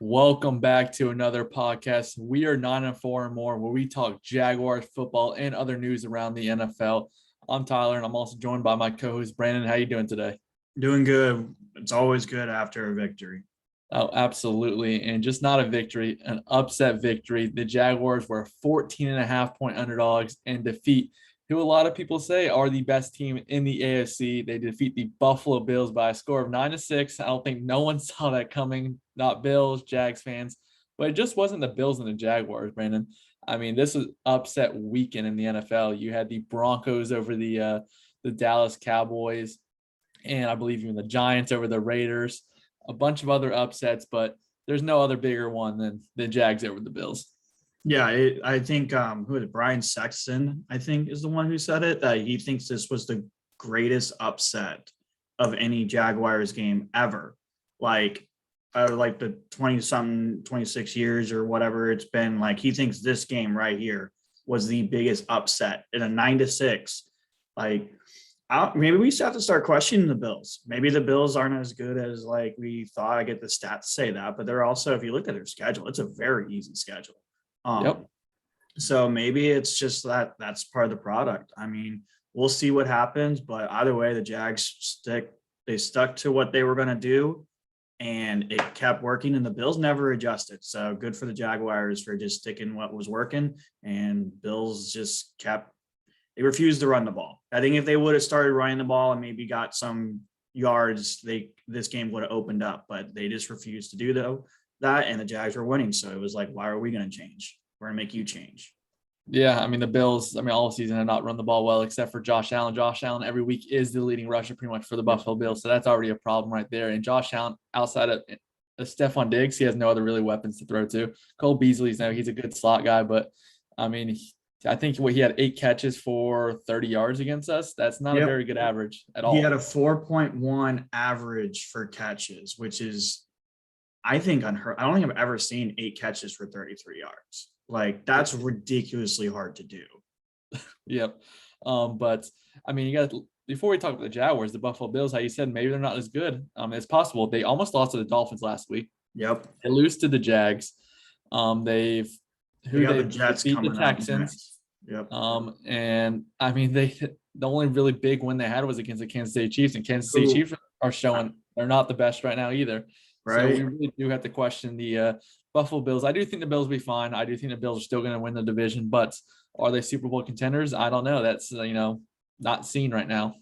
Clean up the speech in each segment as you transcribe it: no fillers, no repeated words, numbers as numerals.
Welcome back to another podcast. We are 9-4 and more, where we talk Jaguars football and other news around the NFL. I'm Tyler, and I'm also joined by my co-host Brandon. How you doing today? Doing good. It's always good after a victory. Oh, absolutely. And just not a victory, an upset victory. The Jaguars were 14.5-point underdogs and defeat who a lot of people say are the best team in the AFC. They defeat the Buffalo Bills by a score of 9-6. I don't think no one saw that coming, not Bills, Jags fans, but it just wasn't the Bills and the Jaguars, Brandon. I mean, this was upset weekend in the NFL. You had the Broncos over the Dallas Cowboys, and I believe even the Giants over the Raiders, a bunch of other upsets, but there's no other bigger one than the Jags over the Bills. Yeah, I think who is it? Brian Sexton, I think, is the one who said it, that he thinks this was the greatest upset of any Jaguars game ever. Like the 20-something, 26 years or whatever it's been. Like, he thinks this game right here was the biggest upset in a 9-6. Like, maybe we still have to start questioning the Bills. Maybe the Bills aren't as good as like we thought. I get the stats say that, but they're also, if you look at their schedule, it's a very easy schedule. Yep. So maybe it's just that's part of the product. I mean, we'll see what happens, but either way, the Jags stuck to what they were going to do, and it kept working, and the Bills never adjusted. So good for the Jaguars for just sticking what was working, and Bills just they refused to run the ball. I think if they would have started running the ball and maybe got some yards, this game would have opened up, but they just refused to do that, and the Jags were winning. So it was like, why are we going to change? We're going to make you change. Yeah, I mean, the Bills, all season have not run the ball well except for Josh Allen. Josh Allen every week is the leading rusher pretty much for the Buffalo Bills, so that's already a problem right there. And Josh Allen, outside of Stephon Diggs, he has no other really weapons to throw to. Cole Beasley's he's a good slot guy, but I mean, I think he had 8 catches for 30 yards against us. That's not a very good average at all. He had a 4.1 average for catches, which is, I think, unheard. I don't think I've ever seen 8 catches for 33 yards. Like, that's ridiculously hard to do. Yep. But I mean, before we talk about the Jaguars, the Buffalo Bills, how you said maybe they're not as good. It's possible. They almost lost to the Dolphins last week. Yep. They lose to the Jags. They got the Jets beat coming the Texans. Yep. And I mean, the only really big win they had was against the Kansas City Chiefs, and Kansas City Chiefs are showing they're not the best right now either. Right. So we really do have to question the Buffalo Bills. I do think the Bills will be fine. I do think the Bills are still going to win the division, but are they Super Bowl contenders? I don't know. That's not seen right now.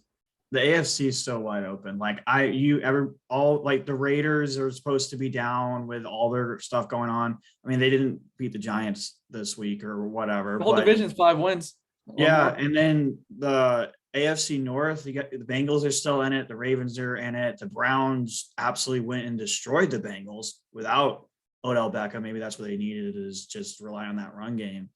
The AFC is so wide open. Like, the Raiders are supposed to be down with all their stuff going on. I mean, they didn't beat the Giants this week or whatever. The whole division's 5 wins. Yeah, and then the AFC North, you got the Bengals are still in it. The Ravens are in it. The Browns absolutely went and destroyed the Bengals without Odell Beckham. Maybe that's what they needed, is just rely on that run game.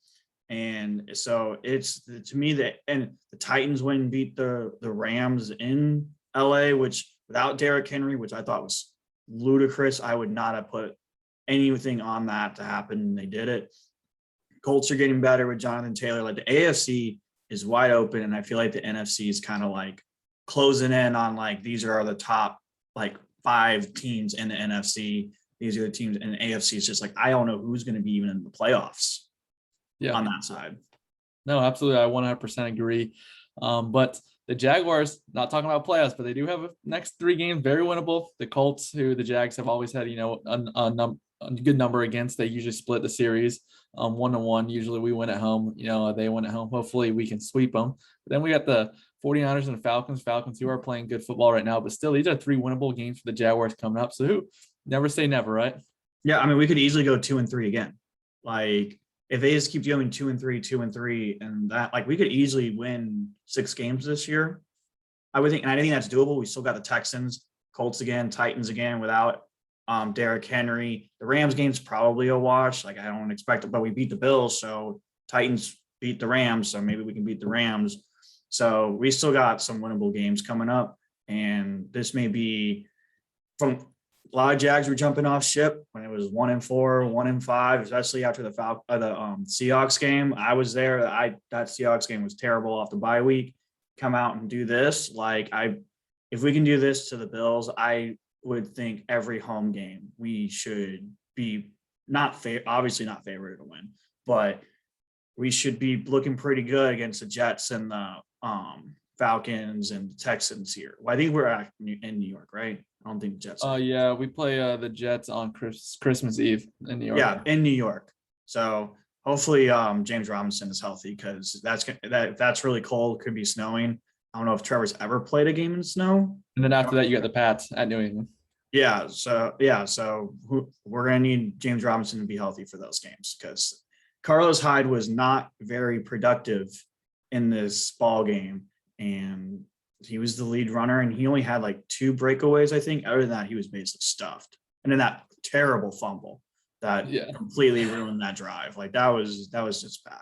And so it's, to me, and the Titans went and beat the Rams in LA, which without Derrick Henry, which I thought was ludicrous. I would not have put anything on that to happen, and they did it. Colts are getting better with Jonathan Taylor. Like, the AFC is wide open, and I feel like the NFC is kind of like closing in on, like, these are the top like 5 teams in the NFC. These are the teams, and the AFC is just like, I don't know who's going to be even in the playoffs. Yeah, on that side. No, absolutely. I 100% agree. But the Jaguars, not talking about playoffs, but they do have a next 3 games very winnable. The Colts, who the Jags have always had, a good number against, they usually split the series 1-1. Usually we win at home. They win at home. Hopefully we can sweep them. But then we got the 49ers and the Falcons who are playing good football right now. But still, these are 3 winnable games for the Jaguars coming up. So never say never, right? Yeah, I mean, we could easily go 2-3 again. Like, if they just keep doing 2-3, and that, like, we could easily win 6 games this year, I would think. And I think that's doable. We still got the Texans, Colts again, Titans again without Derrick Henry. The Rams game's probably a wash. Like, I don't expect it, but we beat the Bills, so Titans beat the Rams, so maybe we can beat the Rams. So we still got some winnable games coming up, and this may be from. A lot of Jags were jumping off ship when it was 1-4, 1-5, especially after the Seahawks game. I was there. That Seahawks game was terrible off the bye week. Come out and do this. If we can do this to the Bills, I would think every home game we should be obviously not favored to win, but we should be looking pretty good against the Jets and the Falcons and the Texans here. Well, I think we're in New York, right? I don't think the Jets are. Yeah, we play the Jets on Christmas Eve in New York. Yeah, in New York. So hopefully James Robinson is healthy, because that's really cold. Could be snowing. I don't know if Trevor's ever played a game in snow. And then after that, you got the Pats at New England. Yeah, so we're gonna need James Robinson to be healthy for those games, because Carlos Hyde was not very productive in this ball game, and he was the lead runner, and he only had like 2 breakaways, I think. Other than that, he was basically stuffed. And then that terrible fumble that completely ruined that drive. Like that was just bad.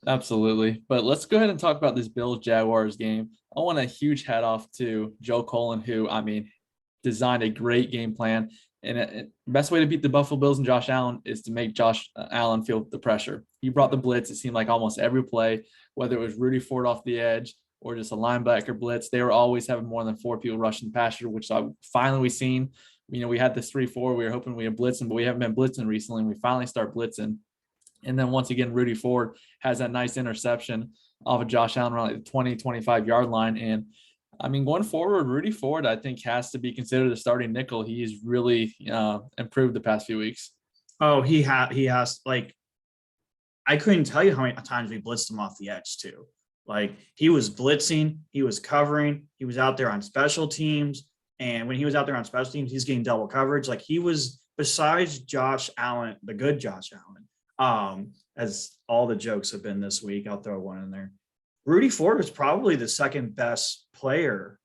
Absolutely. But let's go ahead and talk about this Bills Jaguars game. I want a huge hat off to Joe Cullen, who, designed a great game plan. And the best way to beat the Buffalo Bills and Josh Allen is to make Josh Allen feel the pressure. He brought the blitz. It seemed like almost every play, whether it was Rudy Ford off the edge or just a linebacker blitz, they were always having more than 4 people rushing the passer, which finally we've seen. We had this 3-4. We were hoping we had blitzing, but we haven't been blitzing recently. And we finally start blitzing. And then once again, Rudy Ford has that nice interception off of Josh Allen around like the 20, 25-yard line. And going forward, Rudy Ford, I think, has to be considered a starting nickel. He's really improved the past few weeks. Oh, he has. Like, I couldn't tell you how many times we blitzed him off the edge too. Like, he was blitzing, he was covering, he was out there on special teams. And when he was out there on special teams, he's getting double coverage. Like, he was, besides Josh Allen, the good Josh Allen, as all the jokes have been this week, I'll throw one in there. Rudy Ford was probably the second best player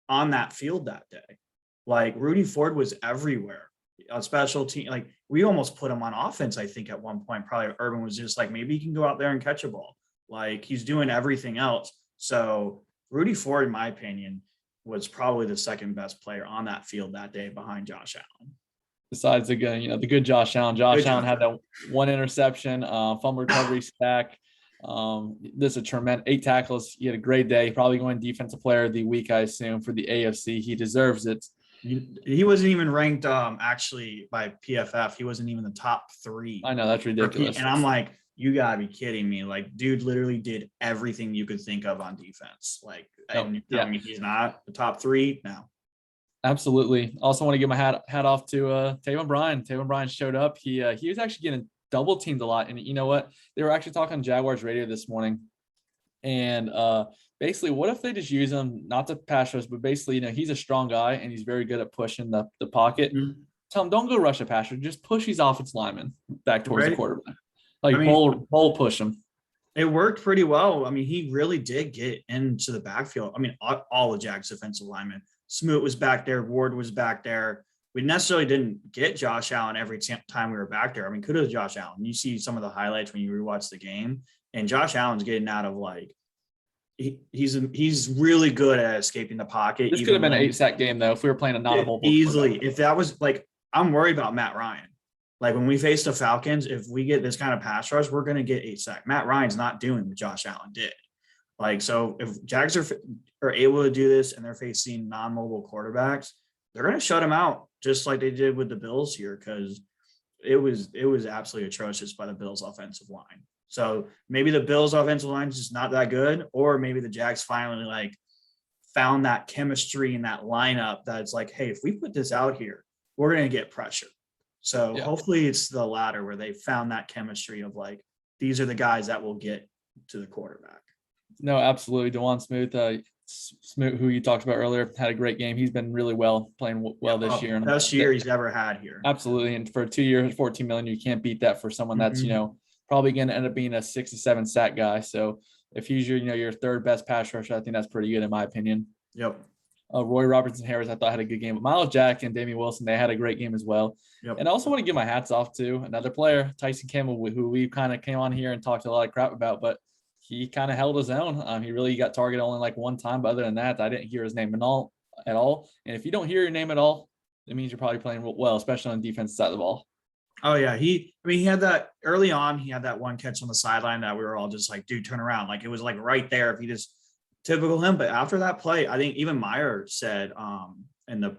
on that field that day. Like, Rudy Ford was everywhere on special team. Like, we almost put him on offense, I think, at one point. Probably Urban was just like, maybe he can go out there and catch a ball. Like, he's doing everything else. So Rudy Ford, in my opinion, was probably the second best player on that field that day behind Josh Allen. Besides the good Josh Allen. Josh Allen had that 1 interception, fumble recovery sack. This is a tremendous 8 tackles. He had a great day. Probably going defensive player of the week, I assume, for the AFC. He deserves it. He wasn't even ranked actually by PFF. He wasn't even the top 3. I know, that's ridiculous. And I'm like, you gotta be kidding me. Like, dude literally did everything you could think of on defense. Like, and you're telling me he's not the top 3 now. Absolutely. Also want to give my hat off to Taven Bryan. Taven Bryan showed up. He was actually getting double teamed a lot. And you know what? They were actually talking on Jaguars radio this morning. And basically, what if they just use him not to pass rush, but basically, he's a strong guy and he's very good at pushing the pocket. Mm-hmm. Tell him, don't go rush a passer. Just push these offensive linemen back towards the quarterback. Like, bowl push him. It worked pretty well. He really did get into the backfield. All the Jags defensive linemen. Smoot was back there. Ward was back there. We necessarily didn't get Josh Allen every time we were back there. Kudos to Josh Allen. You see some of the highlights when you rewatch the game, and Josh Allen's getting out of he's really good at escaping the pocket. This could have been an 8-sack game though if we were playing a non-mobile. Easily, if that was I'm worried about Matt Ryan. Like, when we face the Falcons, if we get this kind of pass rush, we're going to get 8-sack. Matt Ryan's not doing what Josh Allen did. So if Jags are able to do this and they're facing non-mobile quarterbacks, they're going to shut them out just like they did with the Bills here, because it was absolutely atrocious by the Bills offensive line. So maybe the Bills offensive line is just not that good, or maybe the Jags finally found that chemistry in that lineup that's like, hey, if we put this out here, we're going to get pressure. So hopefully it's the latter, where they found that chemistry of these are the guys that will get to the quarterback. No, absolutely. DeJuan Smoot, who you talked about earlier, had a great game. He's been really playing well this year. Best year he's ever had here. Absolutely. And for 2 years, $14 million, you can't beat that for someone that's, probably going to end up being a 6 to 7 sack guy. So if he's your third best pass rusher, I think that's pretty good in my opinion. Yep. Roy Robertson-Harris, I thought, had a good game. But Miles Jack and Damian Wilson, they had a great game as well. Yep. And I also want to give my hats off to another player, Tyson Campbell, who we kind of came on here and talked a lot of crap about, but he kind of held his own. He really got targeted only one time, but other than that, I didn't hear his name at all. And if you don't hear your name at all, it means you're probably playing well, especially on the defensive side of the ball. Oh yeah, he had that early on. He had that one catch on the sideline that we were all just like, dude, turn around. It was right there. If he just typical him. But after that play, I think even Meyer said in the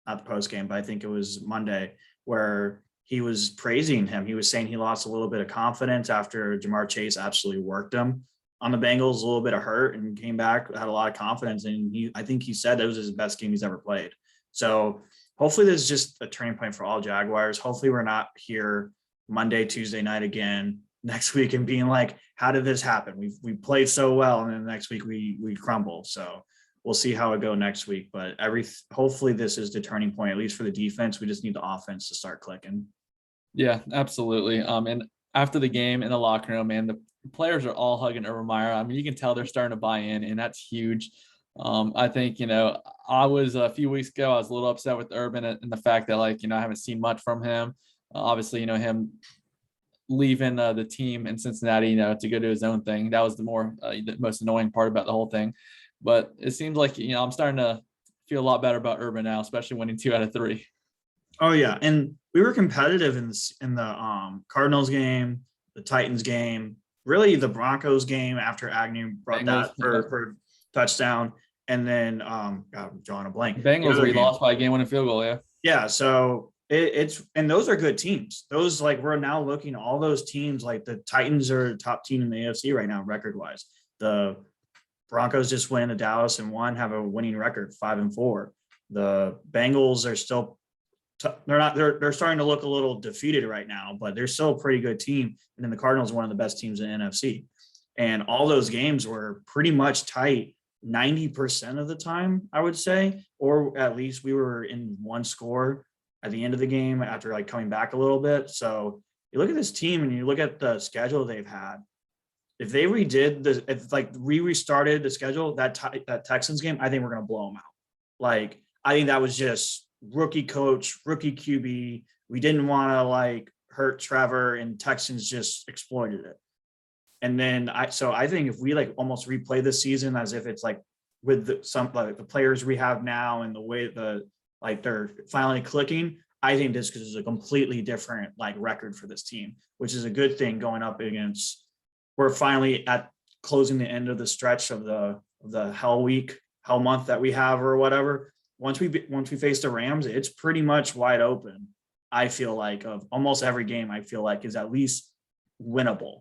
not the post game, but I think it was Monday, where he was praising him. He was saying he lost a little bit of confidence after Jamar Chase absolutely worked him on the Bengals, a little bit of hurt, and came back, had a lot of confidence. And I think he said that was his best game he's ever played. So hopefully this is just a turning point for all Jaguars. Hopefully we're not here Monday, Tuesday night again next week and being like, how did this happen? We played so well, and then the next week we crumble. So we'll see how it go next week. But hopefully this is the turning point, at least for the defense. We just need the offense to start clicking. Yeah, absolutely. And after the game in the locker room, man, the players are all hugging Urban Meyer. I mean, you can tell they're starting to buy in, and that's huge. I think, I was a few weeks ago, I was a little upset with Urban and the fact that, I haven't seen much from him. Obviously, him leaving the team in Cincinnati, to go do his own thing. That was the most annoying part about the whole thing. But it seems like, I'm starting to feel a lot better about Urban now, especially winning 2 out of 3. Oh yeah, and we were competitive in the Cardinals game, the Titans game, really the Broncos game after Agnew brought Bengals, that for touchdown, and then God, I'm drawing a blank. Bengals, we lost by a game-winning field goal. Yeah. Yeah, so it's and those are good teams. Those we're now looking at all those teams. Like the Titans are top team in the AFC right now, record wise. The Broncos just went to Dallas and have a winning record, 5-4. The Bengals are still. They're starting to look a little defeated right now, but they're still a pretty good team. And then the Cardinals are one of the best teams in the NFC. And all those games were pretty much tight 90% of the time, I would say, or at least we were in one score at the end of the game after coming back a little bit. So you look at this team and you look at the schedule they've had. If they restarted the schedule, that Texans game, I think we're going to blow them out. I think that was just rookie coach, rookie QB. We didn't want to hurt Trevor, and Texans just exploited it. And then I think if we almost replay this season as if it's with the players we have now and the way they're finally clicking, I think this is a completely different record for this team, which is a good thing going up against. We're finally at closing the end of the stretch of the hell month that we have or whatever. Once we face the Rams, it's pretty much wide open. I feel of almost every game, I feel is at least winnable.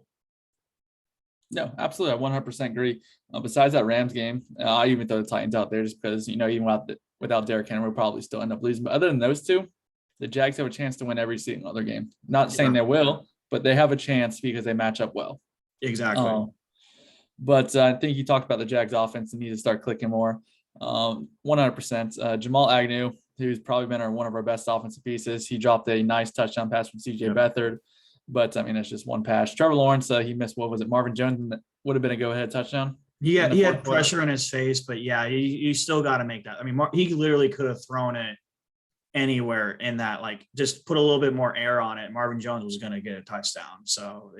No, absolutely. I 100% agree. Besides that Rams game, I even throw the Titans out there just because, even without Derrick Henry, we'll probably still end up losing. But other than those two, the Jags have a chance to win every single other game. Not saying they will, but they have a chance because they match up well. Exactly. But I think you talked about the Jags offense and need to start clicking more. 100%. Jamal Agnew, who's probably been one of our best offensive pieces. He dropped a nice touchdown pass from CJ Beathard, but it's just one pass. Trevor Lawrence, he missed, what was it, Marvin Jones would have been a go-ahead touchdown. He had pressure in his face, but yeah, you still got to make that. I mean, he literally could have thrown it anywhere in that, just put a little bit more air on it. Marvin Jones was going to get a touchdown. So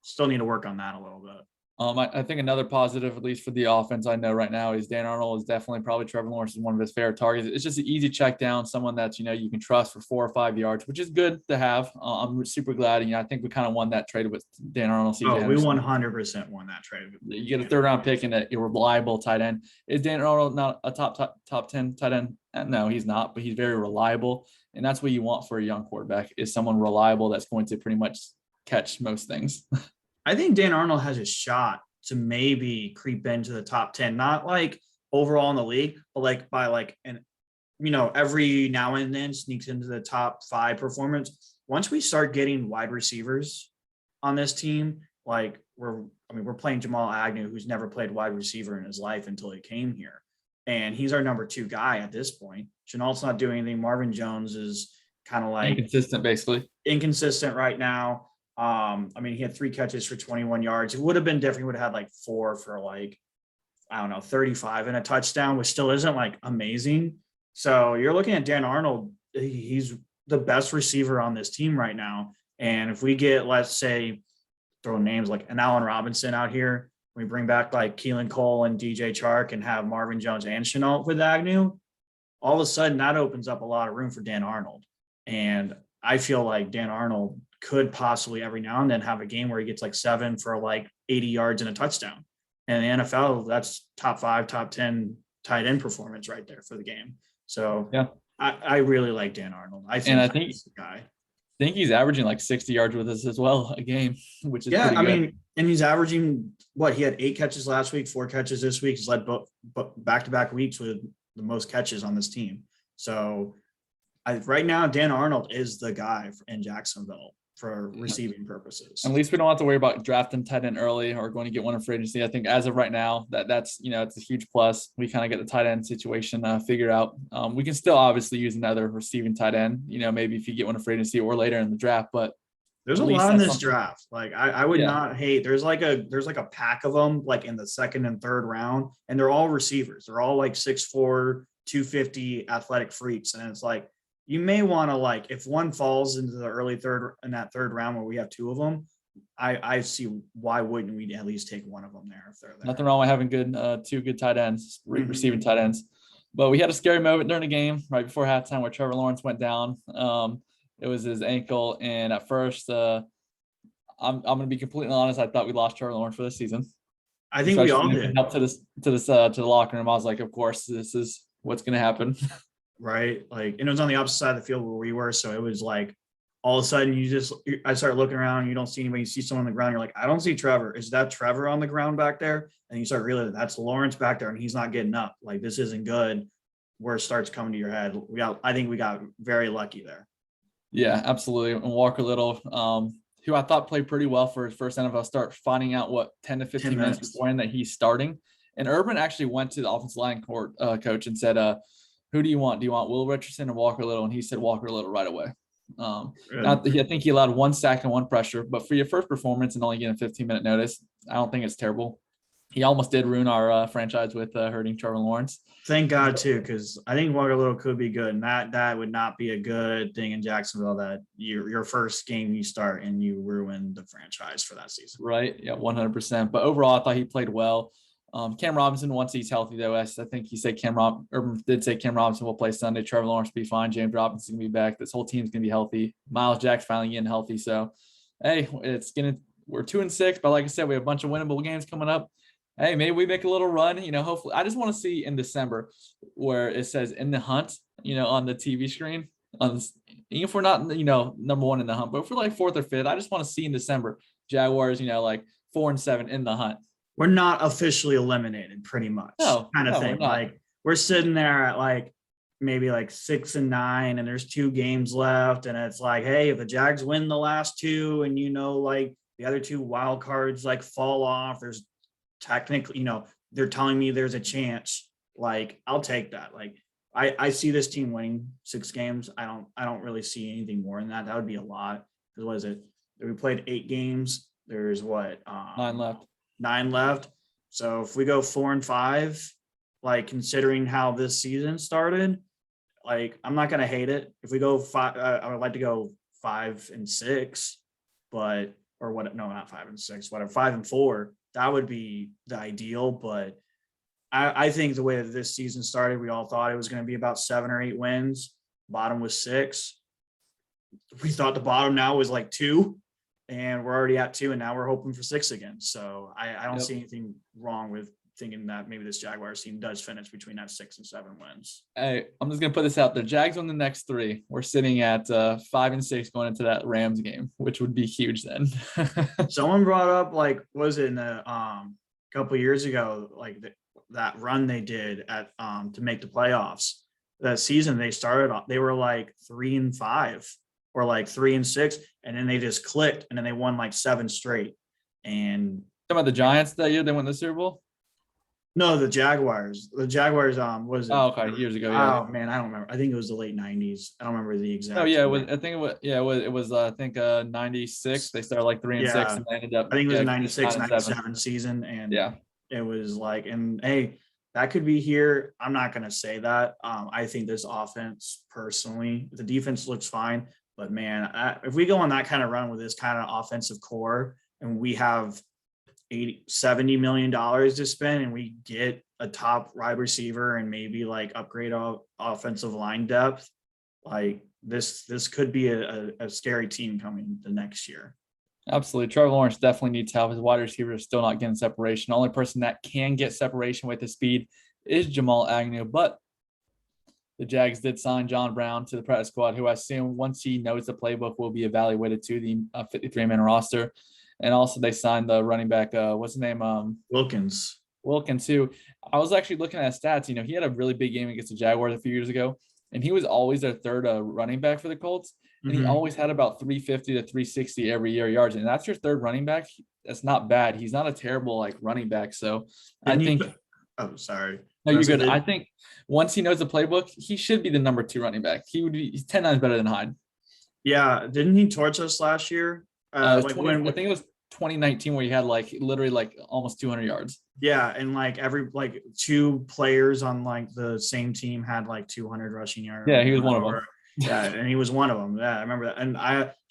still need to work on that a little bit. I think another positive, at least for the offense, I know right now is Dan Arnold is definitely probably Trevor Lawrence is one of his favorite targets. It's just an easy check down, someone that, you can trust for 4 or 5 yards, which is good to have. I'm super glad. I think we kind of won that trade with Dan Arnold. We 100% won that trade. You get a 3rd round pick and a reliable tight end. Is Dan Arnold not a top 10 tight end? No, he's not, but he's very reliable. And that's what you want for a young quarterback, is someone reliable that's going to pretty much catch most things. I think Dan Arnold has a shot to maybe creep into the top 10, not overall in the league, but by every now and then sneaks into the top 5 performance. Once we start getting wide receivers on this team, we're playing Jamal Agnew, who's never played wide receiver in his life until he came here. And he's our number 2 guy at this point. Chenault's not doing anything. Marvin Jones is kind of inconsistent right now. He had 3 catches for 21 yards. It would have been different. He would have had 4 for 35 and a touchdown, which still isn't amazing. So you're looking at Dan Arnold. He's the best receiver on this team right now. And if we get, let's say, throw names like an Allen Robinson out here, we bring back Keelan Cole and DJ Chark and have Marvin Jones and Chenault with Agnew, all of a sudden that opens up a lot of room for Dan Arnold. And I feel like Dan Arnold could possibly every now and then have a game where he gets 7 for 80 yards and a touchdown. And the NFL, that's top 5, top 10 tight end performance right there for the game. So yeah, I really like Dan Arnold. I think he's the guy. think he's averaging like 60 yards with us as well a game, which is Yeah, pretty I good. mean, and he's averaging what? He had 8 catches last week, 4 catches this week. He's led both back-to-back weeks with the most catches on this team. So right now, Dan Arnold is the guy in Jacksonville for receiving purposes. At least we don't have to worry about drafting tight end early or going to get one in free agency. I think as of right now, that's it's a huge plus. We kind of get the tight end situation figured out. We can still obviously use another receiving tight end. Maybe if you get one in free agency or later in the draft, but there's a lot in this draft. Like I would not hate. There's like a pack of them like in the second and third round, and they're all receivers. They're all like 6'4", 250 athletic freaks, and it's like you may want to like if one falls into the early third in that third round where we have 2 of them. I see why wouldn't we at least take one of them there if they're there. Nothing wrong with having good 2 good tight ends, receiving tight ends. But we had a scary moment during the game right before halftime where Trevor Lawrence went down. It was his ankle, and at first, I'm going to be completely honest. I thought we lost Trevor Lawrence for the season. I think we all did. Up to the locker room, I was like, of course, this is what's going to happen. Right, like, and it was on the opposite side of the field where we were, so it was like all of a sudden I start looking around, you don't see anybody, you see someone on the ground, you're like, I don't see Trevor. Is that Trevor on the ground back there? And you start realizing that's Lawrence back there, and he's not getting up. Like this isn't good. Where it starts coming to your head. I think we got very lucky there. Yeah, absolutely. And Walker Little, who I thought played pretty well for his first NFL start, finding out 10 to 15 minutes beforehand that he's starting. And Urban actually went to the offensive line coach and said, who do you want? Do you want Will Richardson or Walker Little? And he said Walker Little right away. I think he allowed 1 sack and 1 pressure, but for your first performance and only getting a 15-minute notice, I don't think it's terrible. He almost did ruin our franchise with hurting Trevor Lawrence. Thank God too, because I think Walker Little could be good, and that would not be a good thing in Jacksonville. That your first game you start and you ruin the franchise for that season. Right? Yeah, 100%. But overall, I thought he played well. Cam Robinson, once he's healthy, though, I think he said Urban did say Cam Robinson will play Sunday. Trevor Lawrence will be fine. James Robinson's gonna be back. This whole team's gonna be healthy. Miles Jack's finally getting healthy. So, hey, we're 2-6, but like I said, we have a bunch of winnable games coming up. Hey, maybe we make a little run, hopefully. I just want to see in December where it says in the hunt, on the TV screen. Even if we're not, number 1 in the hunt, but if we're like 4th or 5th, I just want to see in December Jaguars, like 4-7 in the hunt. We're not officially eliminated, pretty much. Kind of thing. Like we're sitting there at like maybe like 6-9, and there's 2 games left, and it's like, hey, if the Jags win the last 2, and like the other 2 wild cards like fall off, there's technically, they're telling me there's a chance, like I'll take that. Like I see this team winning 6 games. I don't really see anything more than that. That would be a lot. Because what is it? We played 8 games. There's 9 left. So if we go 4-5, like considering how this season started, like I'm not gonna hate it. If we go 5, I would like to go 5-6, but or what? No, not 5-6. Whatever, 5-4. That would be the ideal, but I think the way that this season started, we all thought it was going to be about 7 or 8 wins. Bottom was 6. We thought the bottom now was like 2, and we're already at 2, and now we're hoping for 6 again. So I don't see anything wrong with thinking that maybe this Jaguars team does finish between that 6 and 7 wins. Hey, I'm just going to put this out there. Jags won the next 3. We're sitting at 5-6 going into that Rams game, which would be huge then. Someone brought up, like, was it in a couple of years ago, like that run they did at to make the playoffs. That season they started off, they were like 3-5 or like 3-6, and then they just clicked, and then they won like 7 straight. And talking about the Giants that year, they won the Super Bowl. No, the Jaguars. The Jaguars was. Oh, okay, years ago. Yeah. Oh man, I don't remember. I think it was the late '90s. I don't remember the exact. Oh yeah, it was, I think it was. Yeah, it was. I think 96. They started like 3-6, and they ended up. I think it was a 96, 97 season, and it was like, and hey, that could be here. I'm not gonna say that. I think this offense, personally, the defense looks fine, but man, if we go on that kind of run with this kind of offensive core, and we have $70 million to spend, and we get a top wide receiver and maybe like upgrade offensive line depth, like this could be a scary team coming the next year. Absolutely. Trevor Lawrence definitely needs help. His wide receiver is still not getting separation. The only person that can get separation with his speed is Jamal Agnew, but the Jags did sign John Brown to the practice squad, who I assume once he knows the playbook will be evaluated to the 53-man roster. And also they signed the running back, what's his name? Wilkins. Wilkins, who I was actually looking at stats. He had a really big game against the Jaguars a few years ago, and he was always their third running back for the Colts. And he always had about 350 to 360 every year yards. And that's your third running back. That's not bad. He's not a terrible running back. So I think. Oh, sorry. No, you're good. I think once he knows the playbook, he should be the number 2 running back. He's 10 times better than Hyde. Yeah. Didn't he torch us last year? I think it was 2019 where he had literally almost 200 yards. Yeah, and every 2 players on the same team had 200 rushing yards. Yeah, he was one of them. Yeah, and he was one of them. Yeah, I remember that. And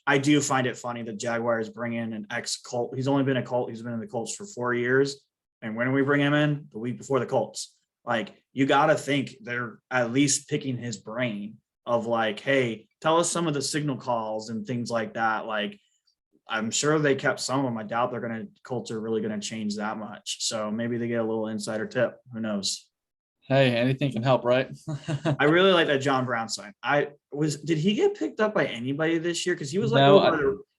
I do find it funny that Jaguars bring in an ex-Colt. He's only been a Colt. He's been in the Colts for 4 years. And when we bring him in? The week before the Colts. You got to think they're at least picking his brain of hey, tell us some of the signal calls and things like that. I'm sure they kept some of them. I doubt Colts are really going to change that much. So maybe they get a little insider tip. Who knows? Hey, anything can help, right? I really like that John Brown sign. Did he get picked up by anybody this year? Because he was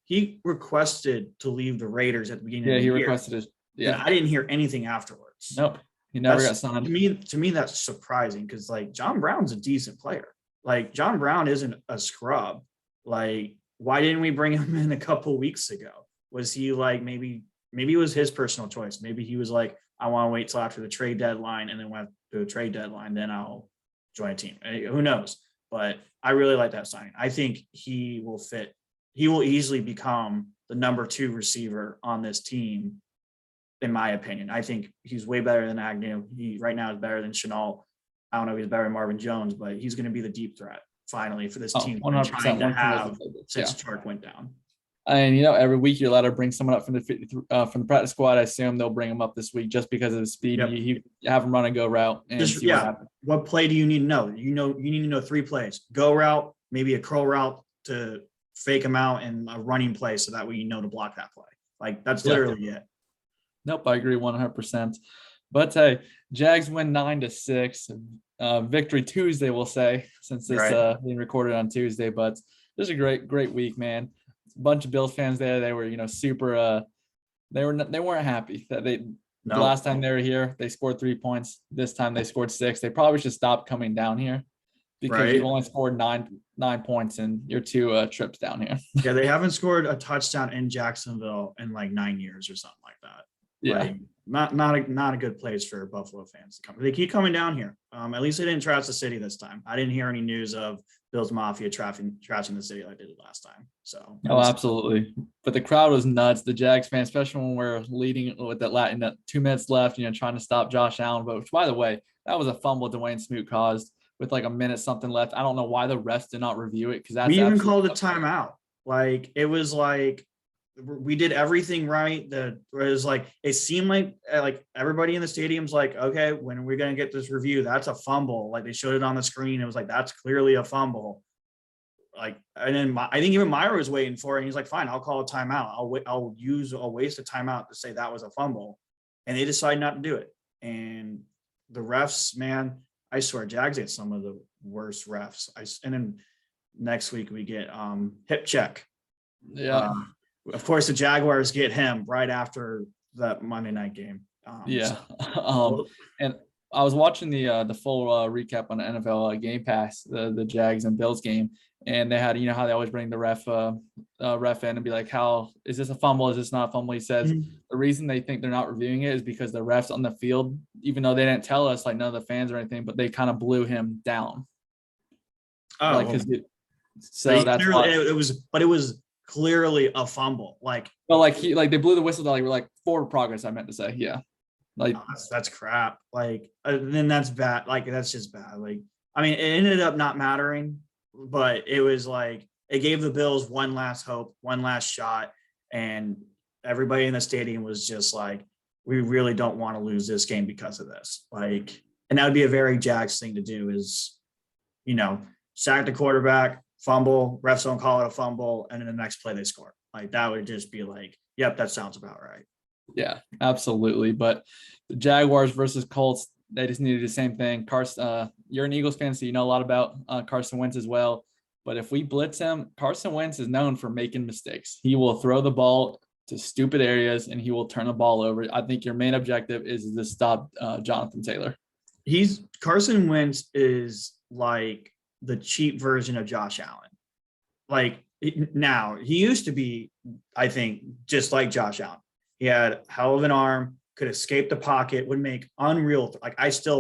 he requested to leave the Raiders at the beginning of the year. Yeah, he requested it. Yeah. And I didn't hear anything afterwards. Nope. He never got signed. To me, that's surprising because John Brown's a decent player. John Brown isn't a scrub. Why didn't we bring him in a couple weeks ago? Was he maybe it was his personal choice? Maybe he was I want to wait till after the trade deadline, and then when the trade deadline, then I'll join a team. Who knows? But I really like that signing. I think he will fit. He will easily become the number 2 receiver on this team, in my opinion. I think he's way better than Agnew. He right now is better than Chenault. I don't know if he's better than Marvin Jones, but he's going to be the deep threat finally for this team. 100%. Trying to have since Chark went down. And every week you're allowed to bring someone up from the practice squad. I assume they'll bring him up this week just because of the speed. Yep. You have him run a go route and see what happens. What play do you need to know? You need to know 3 plays: go route, maybe a curl route to fake him out, and a running play so that way to block that play. That's literally it. Nope, I agree 100%. But hey, Jags win 9-6. Victory Tuesday, we'll say, since this being recorded on Tuesday. But this is a great week, man. A bunch of Bills fans there. They were, super. They weren't happy that the last time they were here, they scored 3 points. This time they scored 6. They probably should stop coming down here because you've only scored nine points in your 2 trips down here. Yeah, they haven't scored a touchdown in Jacksonville in 9 years or something like that. Yeah. Not a good place for Buffalo fans to come. They keep coming down here. At least they didn't trash the city this time. I didn't hear any news of Bills Mafia trashing the city like they did last time. So absolutely. But the crowd was nuts. The Jags fans, especially when we're leading with that 2 minutes left, trying to stop Josh Allen. But which, by the way, that was a fumble Dwayne Smoot caused with a minute something left. I don't know why the refs did not review it because we even called a timeout. It was we did everything right. It seemed like everybody in the stadium's okay, when are we going to get this review? That's a fumble. They showed it on the screen. It was that's clearly a fumble. And then I think even Myra was waiting for it. And he's fine, I'll call a timeout. I'll waste a timeout to say that was a fumble. And they decided not to do it. And the refs, man, I swear Jags get some of the worst refs. And then next week we get hip check. Yeah. Of course, the Jaguars get him right after that Monday night game. And I was watching the full recap on the NFL Game Pass, the Jags and Bills game, and they had how they always bring the ref in and be like, "How is this a fumble? Is this not a fumble?" He says the reason they think they're not reviewing it is because the refs on the field, even though they didn't tell us, none of the fans or anything, but they kind of blew him down. So that's why it was clearly a fumble. They blew the whistle. We're forward progress. I meant to say, yeah. That's crap. Then that's bad. That's just bad. I mean, it ended up not mattering, but it was it gave the Bills one last hope, one last shot, and everybody in the stadium was just we really don't want to lose this game because of this. And that would be a very Jags thing to do is, sack the quarterback, fumble, refs don't call it a fumble, and in the next play they score. That would just be yep, that sounds about right. Yeah, absolutely. But the Jaguars versus Colts, They just need to do the same thing. Carson, you're an Eagles fan, so you know a lot about Carson Wentz as well. But if we blitz him, Carson Wentz is known for making mistakes. He will throw the ball to stupid areas and he will turn the ball over. I think your main objective is to stop Jonathan Taylor. Carson Wentz is like the cheap version of Josh Allen. Like now, he used to be, I think, just like Josh Allen. He had a hell of an arm, could escape the pocket, would make unreal.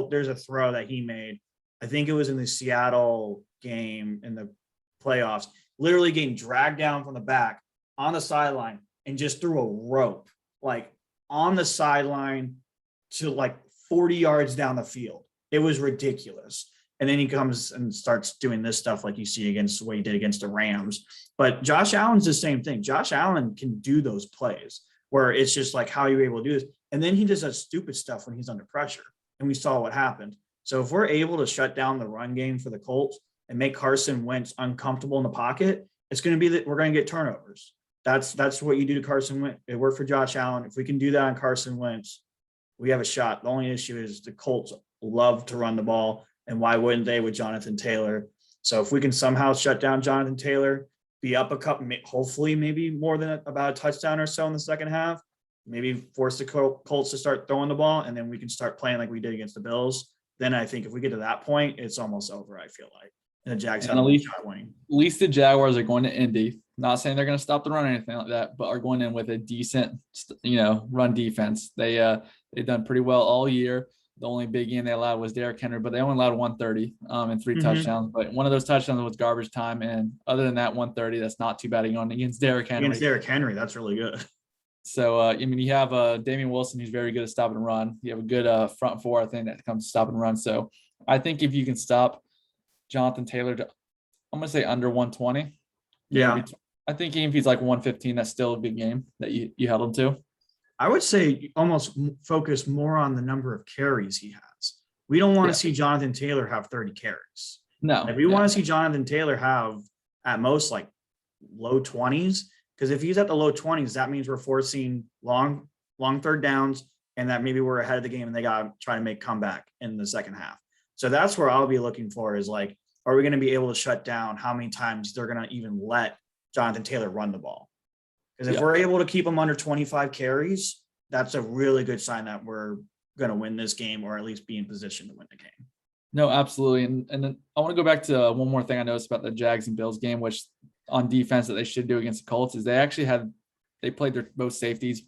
There's a throw that he made. I think it was in the Seattle game in the playoffs, literally getting dragged down from the back on the sideline and just threw a rope, like on the sideline to like 40 yards down the field. It was ridiculous. And then he comes and starts doing this stuff like you see against what he did against the Rams. But Josh Allen's the same thing. Josh Allen can do those plays where it's just like, how are you able to do this? And then he does that stupid stuff when he's under pressure. And we saw what happened. So if we're able to shut down the run game for the Colts and make Carson Wentz uncomfortable in the pocket, it's going to be that we're going to get turnovers. That's what you do to Carson Wentz. It worked for Josh Allen. If we can do that on Carson Wentz, we have a shot. The only issue is the Colts love to run the ball. And why wouldn't they with Jonathan Taylor? So if we can somehow shut down Jonathan Taylor, be up a couple, hopefully maybe more than about a touchdown or so in the second half, maybe force the Colts to start throwing the ball, and then we can start playing like we did against the Bills. Then I think if we get to that point, it's almost over, I feel like. And the Jags have a shot winning. At least the Jaguars are going to Indy. Not saying they're going to stop the run or anything like that, but are going in with a decent, run defense. They've done pretty well all year. The only big game they allowed was Derrick Henry, but they only allowed 130 and 3 touchdowns. But one of those touchdowns was garbage time. And other than that, 130, that's not too bad going against Derrick Henry. Against Derrick Henry, that's really good. So, you have Damian Wilson, who's very good at stop and run. You have a good front four, I think, that comes to stop and run. So I think if you can stop Jonathan Taylor to, I'm going to say under 120. Yeah. I think even if he's like 115, that's still a good game that you held him to. I would say almost focus more on the number of carries he has. We don't want to see Jonathan Taylor have 30 carries. No. If we want to see Jonathan Taylor have at most like low 20s, because if he's at the low 20s, that means we're forcing long third downs, and that maybe we're ahead of the game and they got to try to make comeback in the second half. So that's where I'll be looking for is like, are we going to be able to shut down how many times they're going to even let Jonathan Taylor run the ball? Because if we're able to keep them under 25 carries, that's a really good sign that we're going to win this game, or at least be in position to win the game. No, absolutely. And then I want to go back to one more thing I noticed about the Jags and Bills game, which on defense that they should do against the Colts is they played their both safeties,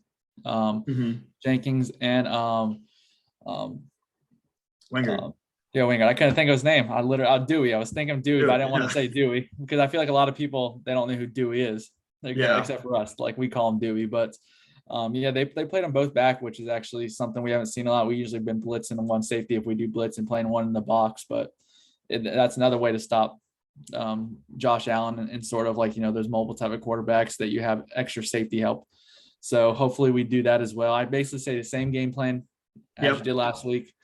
Jenkins and Winger. Winger. I couldn't think of his name. Dewey. I was thinking of Dewey, but I didn't want to say Dewey because I feel like a lot of people, they don't know who Dewey is. Except for us, like we call him Dewey, but they played them both back, which is actually something we haven't seen a lot. We usually been blitzing in one safety if we do blitz and playing one in the box, but that's another way to stop Josh Allen and sort of like, those mobile type of quarterbacks that you have extra safety help. So hopefully we do that as well. I basically say the same game plan as you did last week,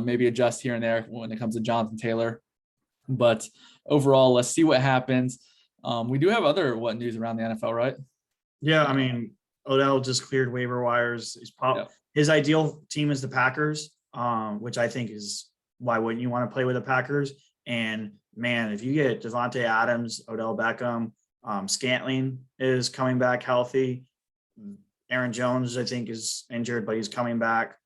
maybe adjust here and there when it comes to Jonathan Taylor, but overall, let's see what happens. We do have other news around the NFL, right? Yeah, I mean, Odell just cleared waiver wires. His ideal team is the Packers, which I think is why wouldn't you want to play with the Packers? And man, if you get Devontae Adams, Odell Beckham, Scantling is coming back healthy. Aaron Jones, I think, is injured, but he's coming back.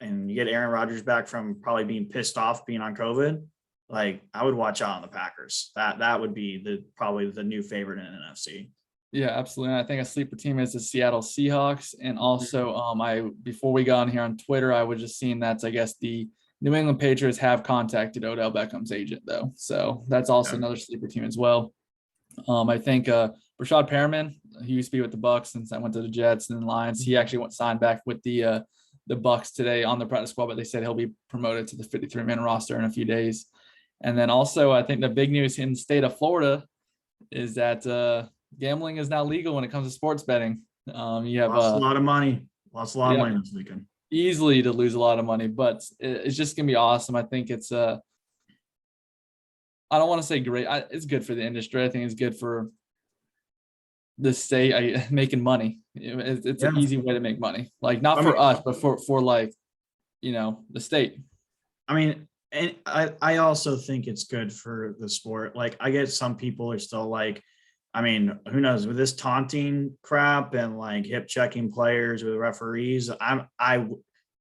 And you get Aaron Rodgers back from probably being pissed off being on COVID. Like, I would watch out on the Packers. That would be probably the new favorite in NFC. Yeah, absolutely. And I think a sleeper team is the Seattle Seahawks. And also, before we got on here on Twitter, I was just seeing that I guess the New England Patriots have contacted Odell Beckham's agent, though. So that's also another sleeper team as well. I think Rashad Perriman, he used to be with the Bucs since I went to the Jets and the Lions. He actually signed back with the Bucs today on the practice squad, but they said he'll be promoted to the 53-man roster in a few days. And then also, I think the big news in the state of Florida is that gambling is now legal when it comes to sports betting. You have lost a lot of money. Lost a lot of money this weekend. Easily to lose a lot of money, but it's just going to be awesome. I think it's I don't want to say great. It's good for the industry. I think it's good for the state making money. It's an easy way to make money. Like not for us, but for like, the state. I mean, and I also think it's good for the sport. Like, I get some people are still like, I mean, who knows with this taunting crap and like hip checking players with referees. I'm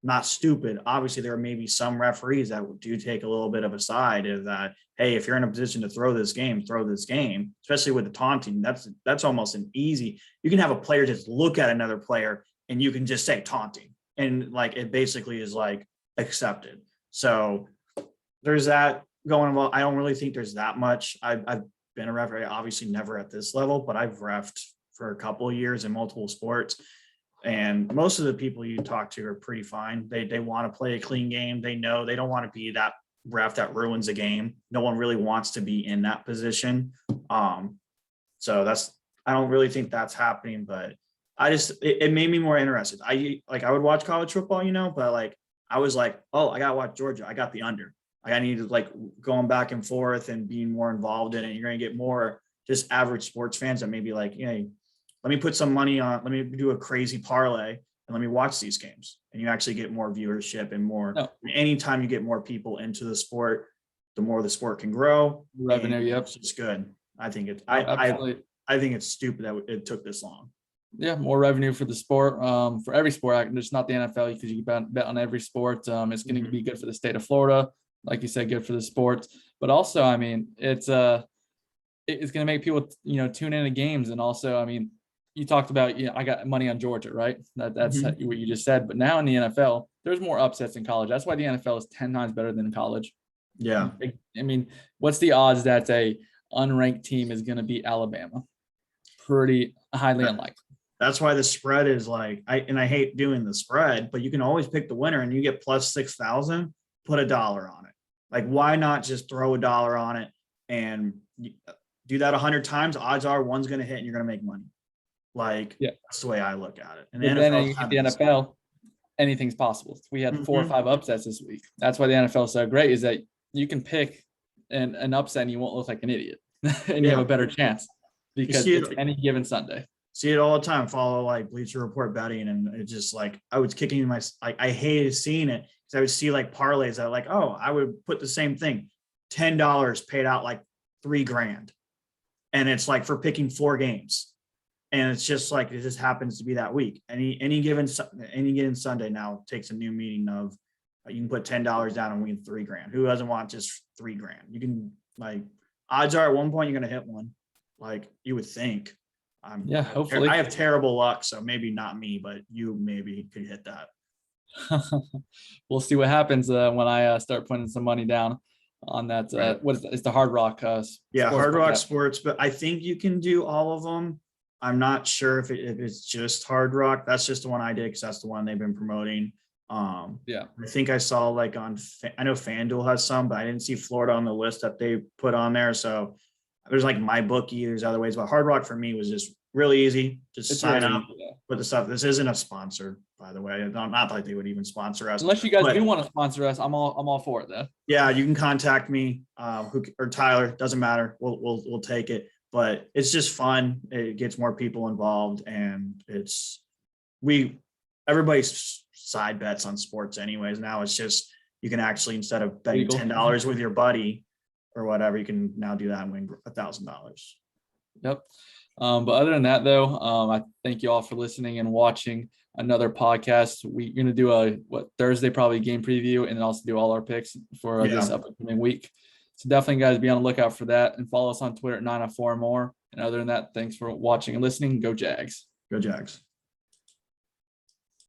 not stupid. Obviously, there may be some referees that do take a little bit of a side of that. Hey, if you're in a position to throw this game, throw this game. Especially with the taunting, that's almost an easy. You can have a player just look at another player and you can just say taunting, and like it basically is like accepted. So there's that going on. I don't really think there's that much. I've been a referee, obviously never at this level, but I've refed for a couple of years in multiple sports. And most of the people you talk to are pretty fine. They want to play a clean game. They know they don't want to be that ref that ruins a game. No one really wants to be in that position. So I don't really think that's happening, but it made me more interested. I would watch college football, but like I was like, oh, I gotta watch Georgia. I got the under. I need to like going back and forth and being more involved in it. You're going to get more just average sports fans that maybe like, hey, let me put some money on, let me do a crazy parlay and let me watch these games. And you actually get more viewership and more. No. Anytime you get more people into the sport, the more the sport can grow. Revenue, yep. It's good. I think it's I think it's stupid that it took this long. Yeah, more revenue for the sport, for every sport. Just not the NFL, because you can bet on every sport. It's going to be good for the state of Florida. Like you said, good for the sport, but also, I mean, it's going to make people, tune into games. And also, I mean, you talked about, I got money on Georgia, right? That's what you just said. But now in the NFL, there's more upsets in college. That's why the NFL is 10 times better than college. Yeah. I mean, what's the odds that a unranked team is going to beat Alabama? Pretty highly unlikely. That's why the spread is like, I hate doing the spread, but you can always pick the winner and you get plus 6,000, put $1 on it. Like, why not just throw $1 on it and do that 100 times? Odds are one's going to hit and you're going to make money. Like, that's the way I look at it. And then you get the NFL, anything's possible. We had 4 or 5 upsets this week. That's why the NFL is so great, is that you can pick an upset and you won't look like an idiot and you have a better chance because it's any given Sunday. See it all the time. Follow like Bleacher Report betting, and it just like I was kicking in I hated seeing it because I would see like parlays that like, oh, I would put the same thing, $10 paid out like $3,000, and it's like for picking 4 games, and it's just like it just happens to be that week. Any given Sunday now takes a new meaning of you can put $10 down and win $3,000. Who doesn't want just $3,000? You can like odds are at one point you're going to hit one, like you would think. Hopefully. I have terrible luck, so maybe not me, but you maybe could hit that. We'll see what happens when I start putting some money down on that. Right. What is that? It's the Hard Rock. Hard Rock Sports, but I think you can do all of them. I'm not sure if it's just Hard Rock. That's just the one I did because that's the one they've been promoting. I think I saw like I know FanDuel has some, but I didn't see Florida on the list that they put on there. So there's like my bookie, there's other ways, but Hard Rock for me was just really easy. Just sign up, put the stuff. This isn't a sponsor, by the way. Not like they would even sponsor us. Unless you guys do want to sponsor us, I'm all for it though. Yeah, you can contact me, or Tyler. Doesn't matter. We'll take it. But it's just fun. It gets more people involved, and everybody's side bets on sports anyways. Now it's just you can actually, instead of betting $10 with your buddy or whatever, you can now do that and win $1,000. Yep. But other than that, though, I thank you all for listening and watching another podcast. We're going to do Thursday, probably game preview, and then also do all our picks for this upcoming week. So definitely, guys, be on the lookout for that, and follow us on Twitter at 904more. And other than that, thanks for watching and listening. Go Jags. Go Jags.